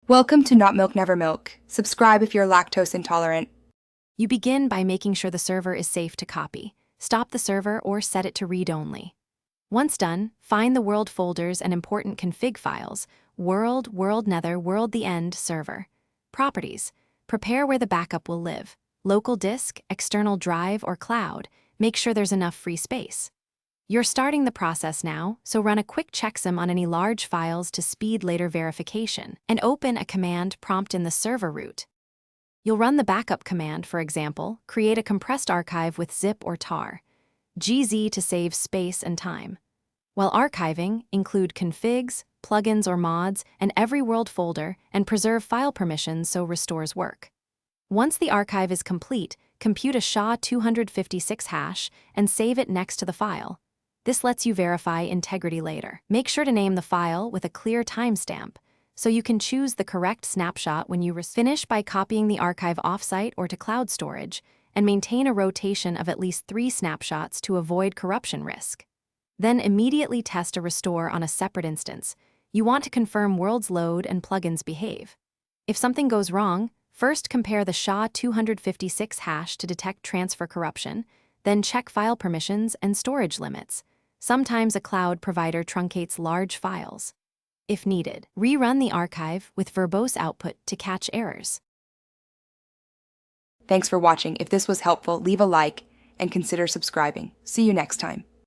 Welcome to Not Milk Never Milk. Subscribe if you're lactose intolerant. You begin by making sure the server is safe to copy. Stop the server or set it to read only. Once done, find the world folders and important config files: world, world nether, world the end, server. Properties. Prepare where the backup will live. Local disk, external drive, or cloud. Make sure there's enough free space. You're starting the process now, so run a quick checksum on any large files to speed later verification, and open a command prompt in the server root. You'll run the backup command, for example, create a compressed archive with zip or tar. GZ to save space and time. While archiving, include configs, plugins or mods, and every world folder, and preserve file permissions so restores work. Once the archive is complete, compute a SHA-256 hash and save it next to the file. This lets you verify integrity later. Make sure to name the file with a clear timestamp, so you can choose the correct snapshot when you finish by copying the archive offsite or to cloud storage, and maintain a rotation of at least 3 snapshots to avoid corruption risk. Then immediately test a restore on a separate instance. You want to confirm worlds load and plugins behave. If something goes wrong, first compare the SHA-256 hash to detect transfer corruption, then check file permissions and storage limits. Sometimes a cloud provider truncates large files. If needed, rerun the archive with verbose output to catch errors. Thanks for watching. If this was helpful, leave a like and consider subscribing. See you next time.